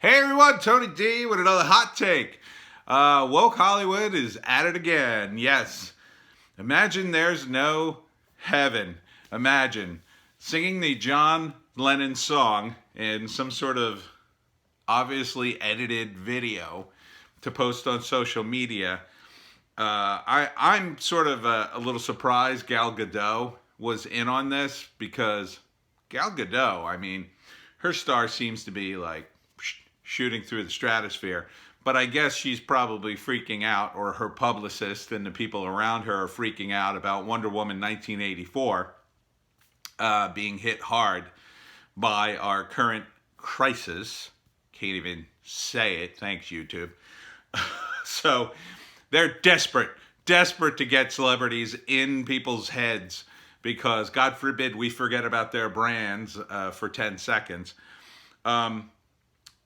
Hey everyone, Tony D with another hot take. Woke Hollywood is at it again. Yes. Imagine there's no heaven. Imagine singing the John Lennon song in some sort of obviously edited video to post on social media. I'm sort of a little surprised Gal Gadot was in on this because Gal Gadot, I mean, her star seems to be like shooting through the stratosphere. But I guess she's probably freaking out, or her publicist and the people around her are freaking out about Wonder Woman 1984 being hit hard by our current crisis. Can't even say it. Thanks, YouTube. So they're desperate to get celebrities in people's heads because, God forbid, we forget about their brands for 10 seconds.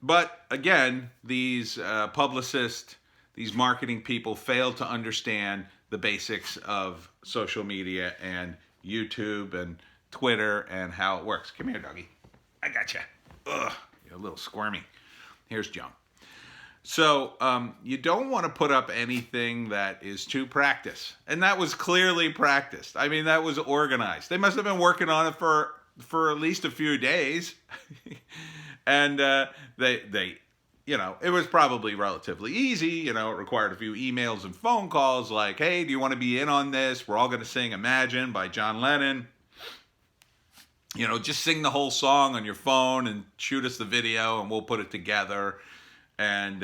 But again, these publicists, these marketing people fail to understand the basics of social media and YouTube and Twitter and how it works. Come here, doggy. I got you. Ugh, you're a little squirmy. Here's John. So you don't want to put up anything that is too practiced. And that was clearly practiced. I mean, that was organized. They must have been working on it for at least a few days. And they, it was probably relatively easy. It required a few emails and phone calls like, hey, do you want to be in on this? We're all going to sing Imagine by John Lennon. Just sing the whole song on your phone and shoot us the video and we'll put it together. And,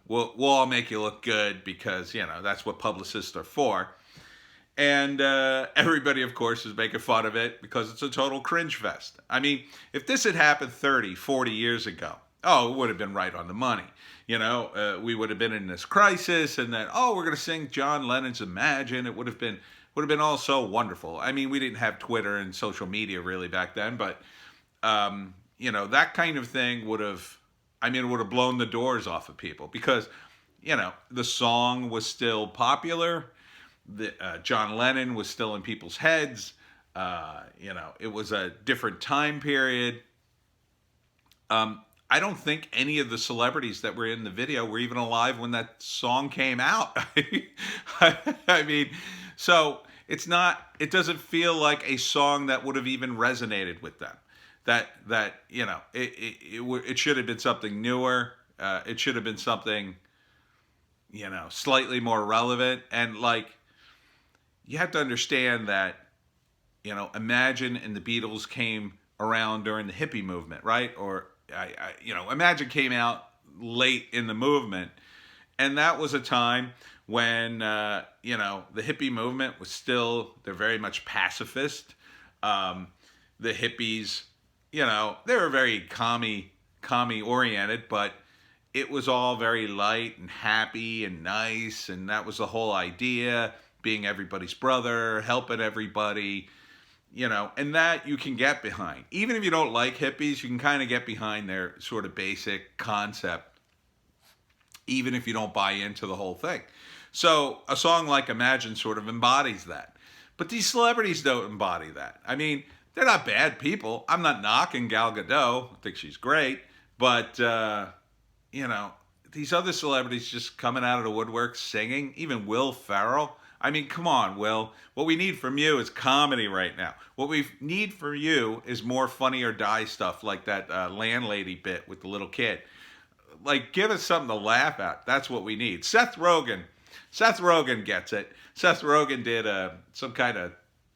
we'll all make you look good because, that's what publicists are for. And everybody, of course, is making fun of it because it's a total cringe fest. I mean, if this had happened 30, 40 years ago, it would have been right on the money. We would have been in this crisis and then, we're going to sing John Lennon's Imagine. It would have been all so wonderful. I mean, we didn't have Twitter and social media really back then, but, that kind of thing would have blown the doors off of people because, the song was still popular. John Lennon was still in people's heads. It was a different time period. I don't think any of the celebrities that were in the video were even alive when that song came out. I mean, so it doesn't feel like a song that would have even resonated with them. It should have been something newer. It should have been something, slightly more relevant. And you have to understand that, Imagine and the Beatles came around during the hippie movement, right? Or, Imagine came out late in the movement. And that was a time when, the hippie movement was they're very much pacifist. The hippies, they were very commie oriented, but it was all very light and happy and nice. And that was the whole idea. Being everybody's brother, helping everybody, and that you can get behind. Even if you don't like hippies, you can kind of get behind their sort of basic concept, even if you don't buy into the whole thing. So a song like Imagine sort of embodies that. But these celebrities don't embody that. I mean, they're not bad people. I'm not knocking Gal Gadot. I think she's great. But, these other celebrities just coming out of the woodwork singing, even Will Ferrell. I mean, come on, Will. What we need from you is comedy right now. What we need from you is more Funny or Die stuff like that landlady bit with the little kid. Give us something to laugh at. That's what we need. Seth Rogen gets it. Seth Rogen did some kind of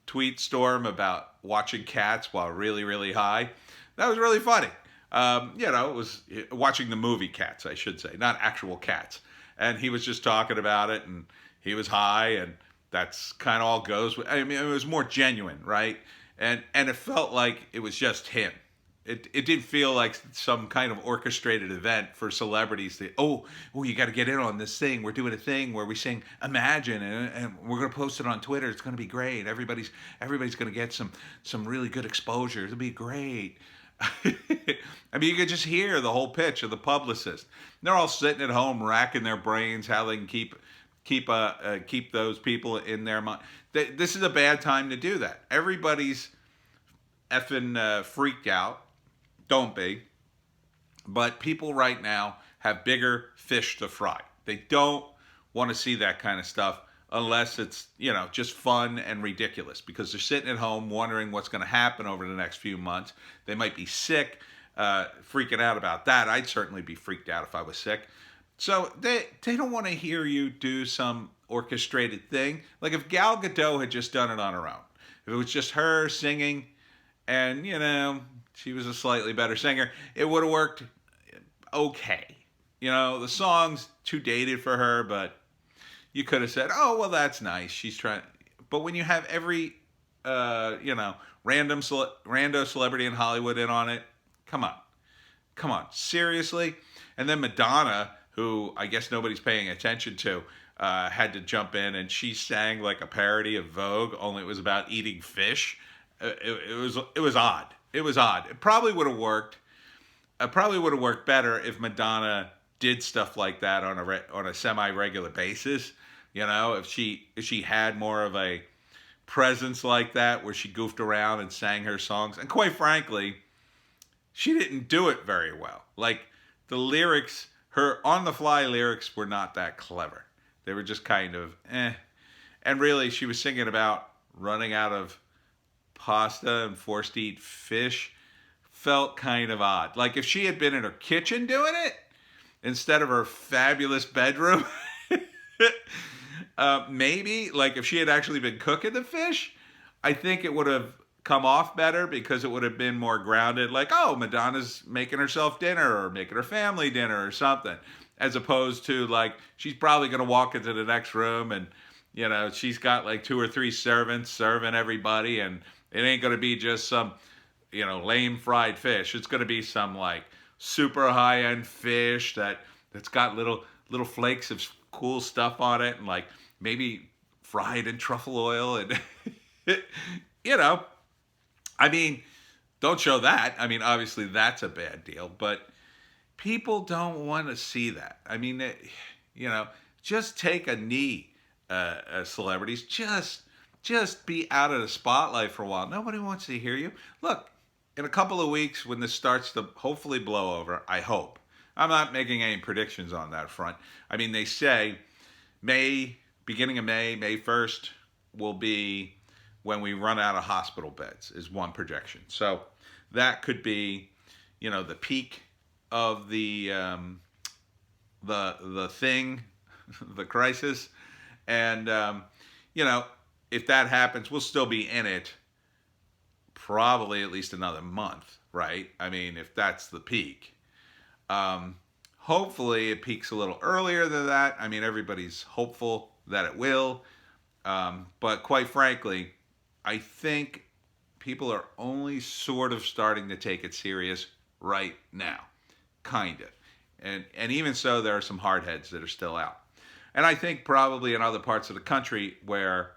tweet storm about watching cats while really, really high. That was really funny. It was watching the movie Cats, I should say, not actual cats. And he was just talking about it and he was high, and that's kind of all goes. I mean, it was more genuine, right? And it felt like it was just him. It didn't feel like some kind of orchestrated event for celebrities that, you got to get in on this thing. We're doing a thing where we sing Imagine, and we're going to post it on Twitter. It's going to be great. Everybody's going to get some really good exposure. It'll be great. I mean, you could just hear the whole pitch of the publicist. They're all sitting at home racking their brains how they can keep those people in their mind. This is a bad time to do that. Everybody's effing freaked out. Don't be. But people right now have bigger fish to fry. They don't want to see that kind of stuff unless it's, just fun and ridiculous, because they're sitting at home wondering what's going to happen over the next few months. They might be sick, freaking out about that. I'd certainly be freaked out if I was sick. So they don't want to hear you do some orchestrated thing. Like if Gal Gadot had just done it on her own, if it was just her singing and, she was a slightly better singer, it would have worked okay. The song's too dated for her, but you could have said, oh, well, that's nice. She's trying. But when you have every, rando celebrity in Hollywood in on it, come on, seriously? And then Madonna, who I guess nobody's paying attention to, had to jump in, and she sang like a parody of Vogue, only it was about eating fish. It was odd. It was odd. It probably would have worked. It probably would have worked better if Madonna did stuff like that on a semi-regular basis. If she had more of a presence like that, where she goofed around and sang her songs. And quite frankly, she didn't do it very well. Like the lyrics, her on-the-fly lyrics were not that clever. They were just kind of eh. And really, she was singing about running out of pasta and forced to eat fish. Felt kind of odd. Like if she had been in her kitchen doing it instead of her fabulous bedroom, maybe. Like if she had actually been cooking the fish, I think it would have come off better, because it would have been more grounded. Like, oh, Madonna's making herself dinner or making her family dinner or something, as opposed to like she's probably going to walk into the next room and she's got like 2 or 3 servants serving everybody, and it ain't going to be just some lame fried fish. It's going to be some like super high end fish that's got little flakes of cool stuff on it, and like maybe fried in truffle oil, and I mean, don't show that. I mean, obviously that's a bad deal, but people don't want to see that. I mean, just take a knee, celebrities. Just be out of the spotlight for a while. Nobody wants to hear you. Look, in a couple of weeks, when this starts to hopefully blow over, I hope. I'm not making any predictions on that front. I mean, they say beginning of May 1st will be when we run out of hospital beds, is one projection. So that could be, the peak of the thing, the crisis. And, if that happens, we'll still be in it probably at least another month, right? I mean, if that's the peak. Hopefully it peaks a little earlier than that. I mean, everybody's hopeful that it will. But quite frankly, I think people are only sort of starting to take it serious right now. Kind of. And even so, there are some hardheads that are still out. And I think probably in other parts of the country where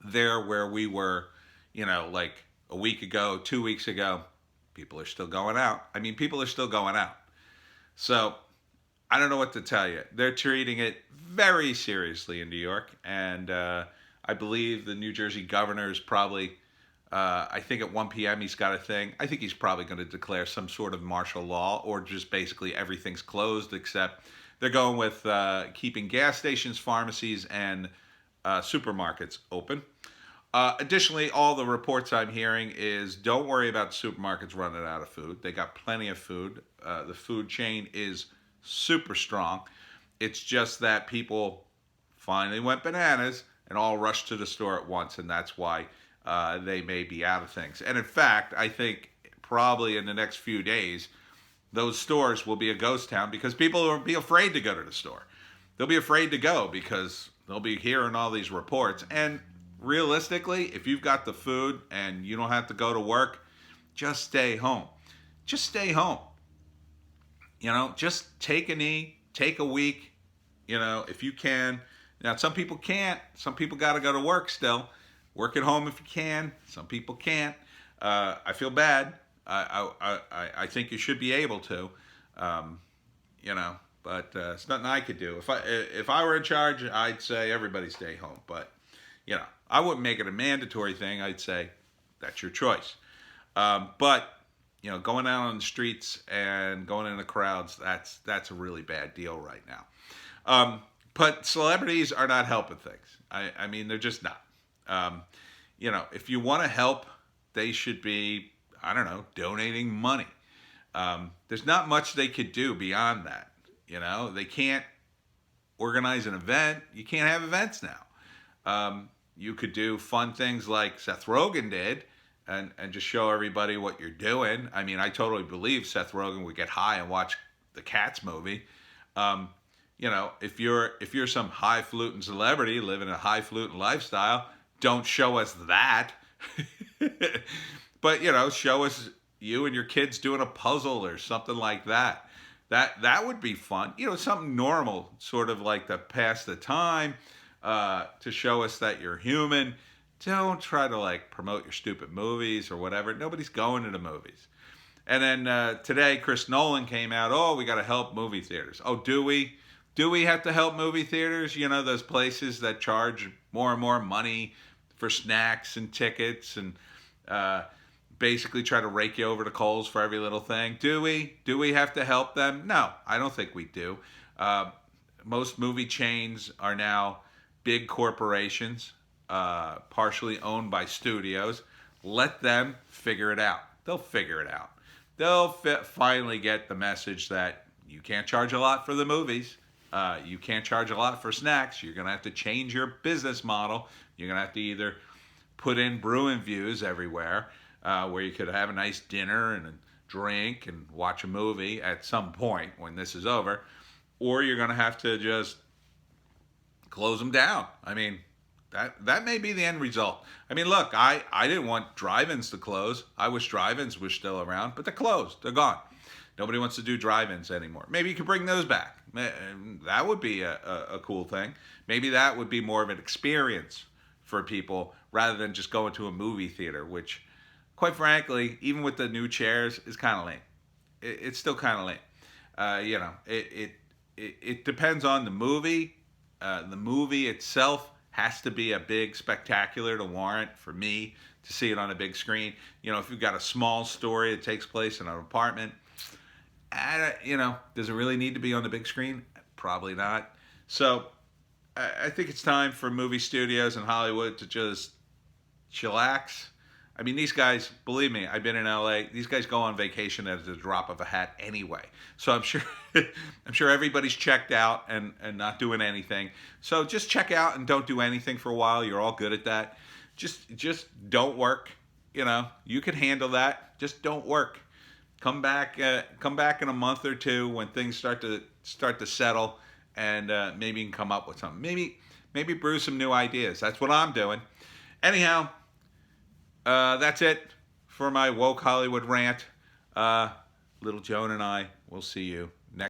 we were, like a week ago, 2 weeks ago, people are still going out. I mean, people are still going out. So I don't know what to tell you. They're treating it very seriously in New York. And I believe the New Jersey governor is probably, I think at 1 p.m. he's got a thing. I think he's probably going to declare some sort of martial law, or just basically everything's closed, except they're going with keeping gas stations, pharmacies, and supermarkets open. Additionally, all the reports I'm hearing is don't worry about supermarkets running out of food. They got plenty of food. The food chain is super strong. It's just that people finally went bananas and all rushed to the store at once, and that's why they may be out of things. And in fact, I think probably in the next few days, those stores will be a ghost town, because people will be afraid to go to the store. They'll be afraid to go because they'll be hearing all these reports. And realistically, if you've got the food and you don't have to go to work, just stay home. Just stay home. Just take a knee, take a week, if you can. Now, some people can't. Some people got to go to work still. Work at home if you can. Some people can't. I feel bad. I think you should be able to, but it's nothing I could do. If I were in charge, I'd say everybody stay home. But, I wouldn't make it a mandatory thing. I'd say that's your choice. But going out on the streets and going in the crowds, that's a really bad deal right now. But celebrities are not helping things. I mean, they're just not. Um, if you want to help, they should be, I don't know, donating money. There's not much they could do beyond that. They can't organize an event. You can't have events now. You could do fun things like Seth Rogen did, and just show everybody what you're doing. I mean, I totally believe Seth Rogen would get high and watch the Cats movie. If you're some highfalutin celebrity living a highfalutin lifestyle, don't show us that. But show us you and your kids doing a puzzle or something like that. That would be fun. Something normal, sort of like to pass the time, to show us that you're human. Don't try to like promote your stupid movies or whatever. Nobody's going to the movies. And then today, Chris Nolan came out. Oh, we got to help movie theaters. Oh, do we? Do we have to help movie theaters? Those places that charge more and more money for snacks and tickets and basically try to rake you over the coals for every little thing. Do we? Do we have to help them? No, I don't think we do. Most movie chains are now big corporations, partially owned by studios. Let them figure it out. They'll figure it out. They'll finally get the message that you can't charge a lot for the movies. You can't charge a lot for snacks. You're going to have to change your business model. You're going to have to either put in Bruin views everywhere, where you could have a nice dinner and a drink and watch a movie at some point when this is over, or you're going to have to just close them down. I mean, that may be the end result. I mean, look, I didn't want drive-ins to close. I wish drive-ins were still around, but they're closed. They're gone. Nobody wants to do drive-ins anymore. Maybe you could bring those back. That would be a cool thing. Maybe that would be more of an experience for people rather than just going to a movie theater, which, quite frankly, even with the new chairs, is kind of lame. It's still kind of lame. It depends on the movie. The movie itself has to be a big spectacular to warrant for me to see it on a big screen. If you've got a small story that takes place in an apartment, does it really need to be on the big screen? Probably not. So I think it's time for movie studios in Hollywood to just chillax. I mean, these guys, believe me, I've been in LA. These guys go on vacation at the drop of a hat anyway. So I'm sure everybody's checked out and not doing anything. So just check out and don't do anything for a while. You're all good at that. Just don't work. You can handle that. Just don't work. Come back in a month or two when things start to settle, and maybe you can come up with something. Maybe brew some new ideas. That's what I'm doing. Anyhow, that's it for my woke Hollywood rant. Little Joan and I will see you